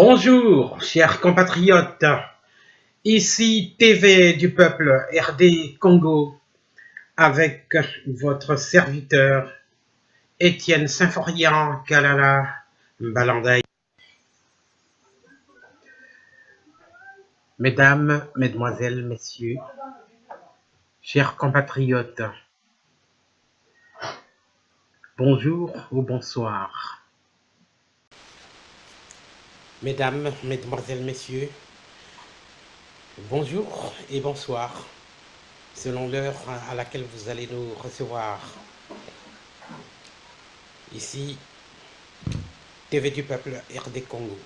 Bonjour, chers compatriotes, ici TV du peuple RD Congo avec votre serviteur Étienne Symphorien Kalala Balandaï. Mesdames, Mesdemoiselles, Messieurs, chers compatriotes, bonjour ou bonsoir. Mesdames, Mesdemoiselles, Messieurs, bonjour et bonsoir, selon l'heure à laquelle vous allez nous recevoir. Ici, TV du peuple RD Congo.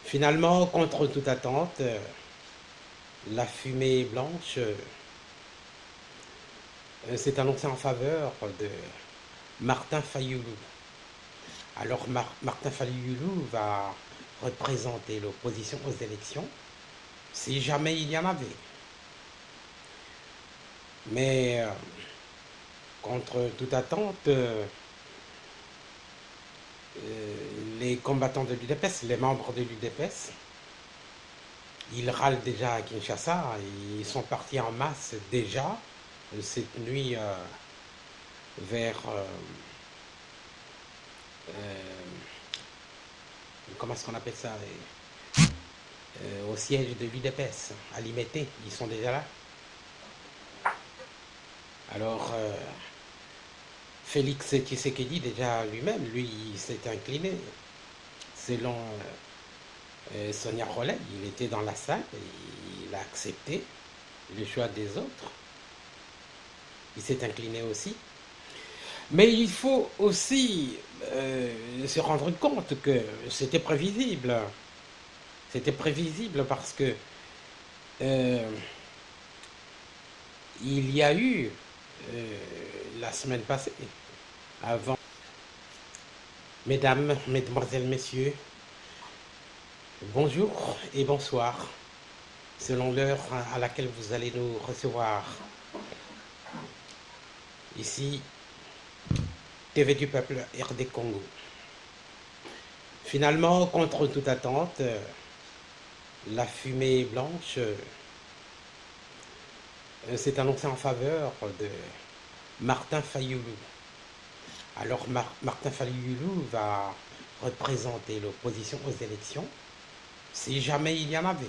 Finalement, contre toute attente, la fumée blanche s'est annoncée en faveur de Martin Fayulu. Alors Martin Fayulu va représenter l'opposition aux élections, si jamais il y en avait. Mais contre toute attente, les combattants de l'UDPS, les membres de l'UDPS, ils râlent déjà à Kinshasa, ils sont partis en masse déjà cette nuit vers comment est-ce qu'on appelle ça, au siège de l'UDPS, à Limete, ils sont déjà là. Alors, Félix Tshisekedi, déjà lui-même, lui, il s'est incliné. Selon Sonia Rollet, il était dans la salle et il a accepté le choix des autres. Il s'est incliné aussi. Mais il faut aussi se rendre compte que c'était prévisible. C'était prévisible parce que il y a eu la semaine passée, avant. Mesdames, Mesdemoiselles, Messieurs, bonjour et bonsoir, selon l'heure à laquelle vous allez nous recevoir. Ici, TV du peuple RD Congo. Finalement, contre toute attente, la fumée blanche s'est annoncée en faveur de Martin Fayulu. Alors Martin Fayulu va représenter l'opposition aux élections, si jamais il y en avait.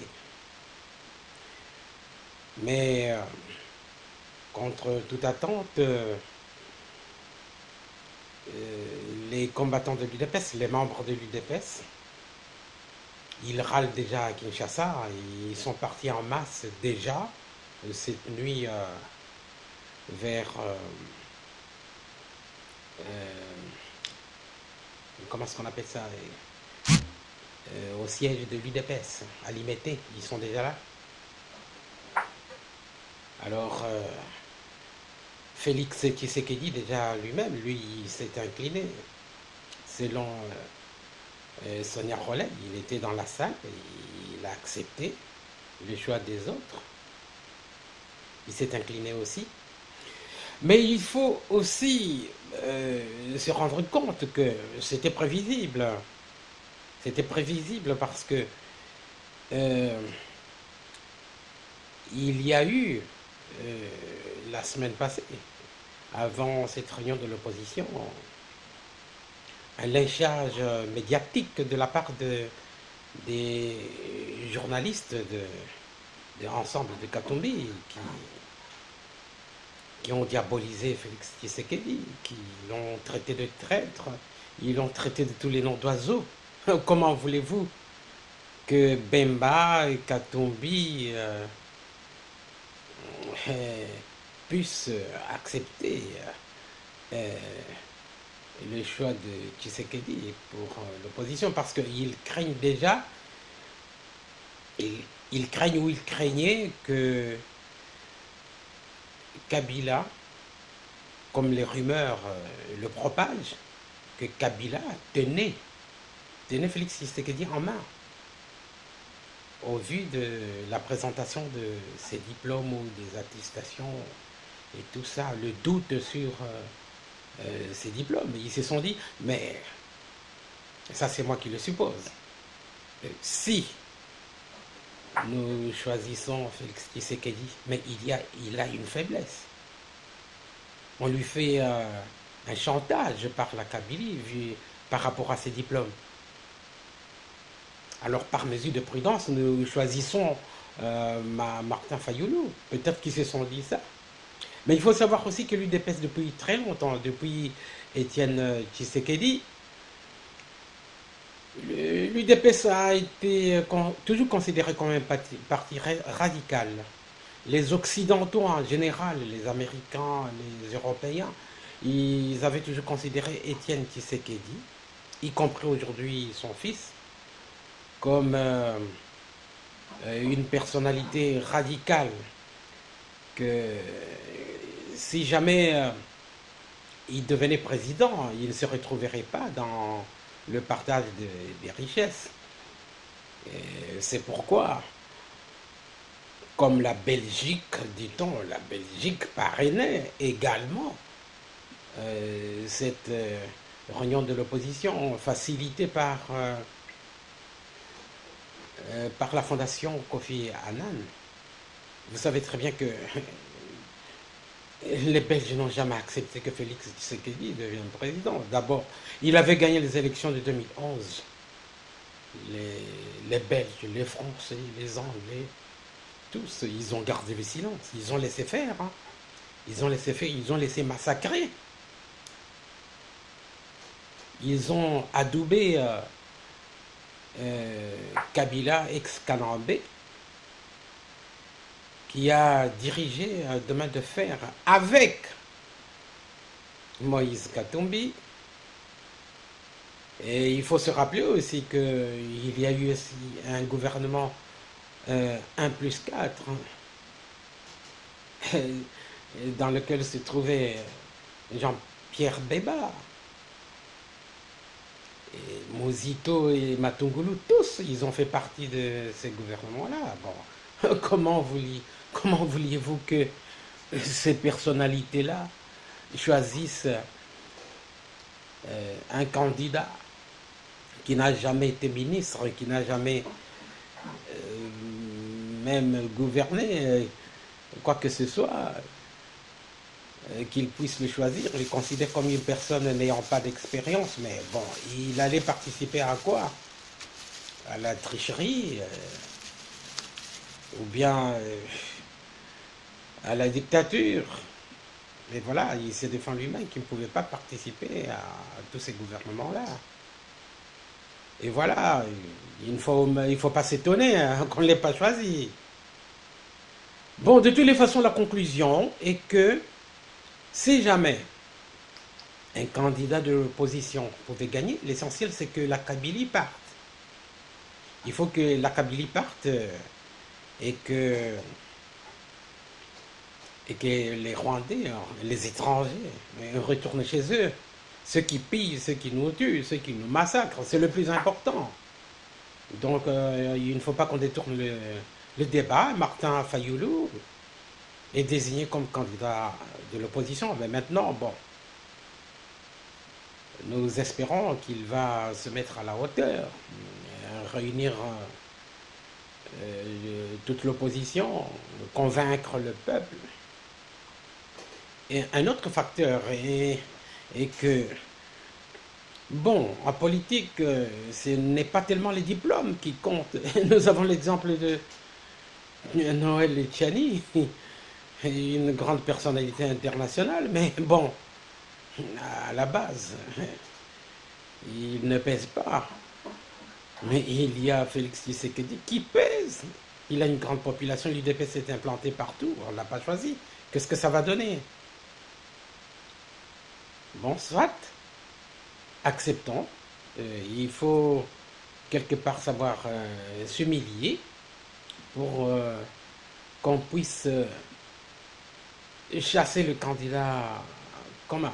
Mais contre toute attente, les combattants de l'UDPS, les membres de l'UDPS, ils râlent déjà à Kinshasa, ils sont partis en masse déjà cette nuit vers comment est-ce qu'on appelle ça, au siège de l'UDPS, à Limete, ils sont déjà là. Alors, Félix Tshisekedi, déjà lui-même, lui, il s'est incliné. Selon Sonia Rollet, il était dans la salle et il a accepté le choix des autres. Il s'est incliné aussi. Mais il faut aussi se rendre compte que c'était prévisible. C'était prévisible parce que il y a eu la semaine passée, avant cette réunion de l'opposition, un lynchage médiatique de la part des journalistes de l'ensemble de Katumbi qui ont diabolisé Félix Tshisekedi, qui l'ont traité de traître, ils l'ont traité de tous les noms d'oiseaux. Comment voulez-vous que Bemba et Katumbi puissent accepter le choix de Tshisekedi pour l'opposition, parce qu'ils craignent déjà, ils craignent ou ils craignaient que Kabila, comme les rumeurs le propagent, que Kabila tenait Félix Tshisekedi en main au vu de la présentation de ses diplômes ou des attestations et tout ça, le doute sur ses diplômes. Ils se sont dit, mais ça c'est moi qui le suppose, Si nous choisissons Félix Tshisekedi, mais il a une faiblesse. On lui fait un chantage par la Kabylie par rapport à ses diplômes. Alors, par mesure de prudence, nous choisissons Martin Fayoulou. Peut-être qu'ils se sont dit ça. Mais il faut savoir aussi que l'UDPS, depuis très longtemps, depuis Étienne Tshisekedi, l'UDPS a été toujours considéré comme un parti radical. Les Occidentaux en général, les Américains, les Européens, ils avaient toujours considéré Étienne Tshisekedi, y compris aujourd'hui son fils, comme une personnalité radicale que si jamais il devenait président, il ne se retrouverait pas dans le partage des richesses. C'est pourquoi, comme la Belgique, dit-on, la Belgique parrainait également cette réunion de l'opposition facilitée par la fondation Kofi Annan. Vous savez très bien que les Belges n'ont jamais accepté que Félix Tshisekedi devienne président. D'abord, il avait gagné les élections de 2011. Les Belges, les Français, les Anglais, tous, ils ont gardé le silence. Ils ont laissé faire. Hein. Ils ont laissé faire, ils ont laissé massacrer. Ils ont adoubé Kabila ex-Kanambé, qui a dirigé de main de fer avec Moïse Katumbi. Et il faut se rappeler aussi qu'il y a eu aussi un gouvernement 1+4 dans lequel se trouvait Jean-Pierre Bemba, et Mozito et Matungulu, tous, ils ont fait partie de ces gouvernements-là. Bon, comment vouliez-vous que ces personnalités-là choisissent un candidat qui n'a jamais été ministre, qui n'a jamais même gouverné, quoi que ce soit, qu'il puisse le choisir, le considère comme une personne n'ayant pas d'expérience, mais bon, il allait participer à quoi? À la tricherie, ou bien à la dictature. Mais voilà, il s'est défendu lui-même qu'il ne pouvait pas participer à tous ces gouvernements-là. Et voilà, il ne faut pas s'étonner hein, qu'on ne l'ait pas choisi. Bon, de toutes les façons, la conclusion est que si jamais un candidat de l'opposition pouvait gagner, l'essentiel c'est que la Kabylie parte. Il faut que la Kabylie parte et que les Rwandais, les étrangers, retournent chez eux. Ceux qui pillent, ceux qui nous tuent, ceux qui nous massacrent, c'est le plus important. Donc il ne faut pas qu'on détourne le débat. Martin Fayoulou est désigné comme candidat de l'opposition. Mais maintenant, bon, nous espérons qu'il va se mettre à la hauteur, réunir toute l'opposition, convaincre le peuple. Et un autre facteur est que, bon, en politique, ce n'est pas tellement les diplômes qui comptent. Nous avons l'exemple de Noël Tchani, une grande personnalité internationale, mais bon, à la base, il ne pèse pas. Mais il y a Félix Tshisekedi qui pèse. Il a une grande population, l'UDP s'est implanté partout, on ne l'a pas choisi. Qu'est-ce que ça va donner? Bon, soit, acceptons. Il faut quelque part savoir s'humilier pour qu'on puisse chasser le candidat commun.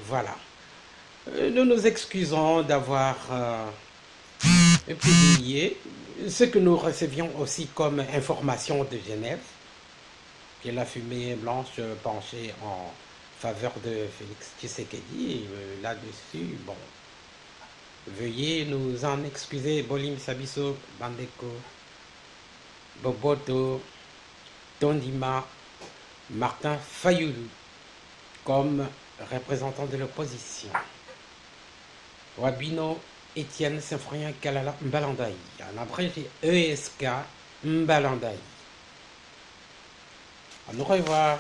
Voilà. Nous nous excusons d'avoir publié ce que nous recevions aussi comme information de Genève, qui est la fumée blanche penchée en faveur de Félix Tshisekedi. Là-dessus, bon, Veuillez nous en excuser. Bolim Sabiso, Bandeko, Boboto, Tondima, Martin Fayoulou, comme représentant de l'opposition. Wabino, Étienne Symphorien Kalala Mbalandaï, en abrégé ESK Mbalandaï. Au revoir.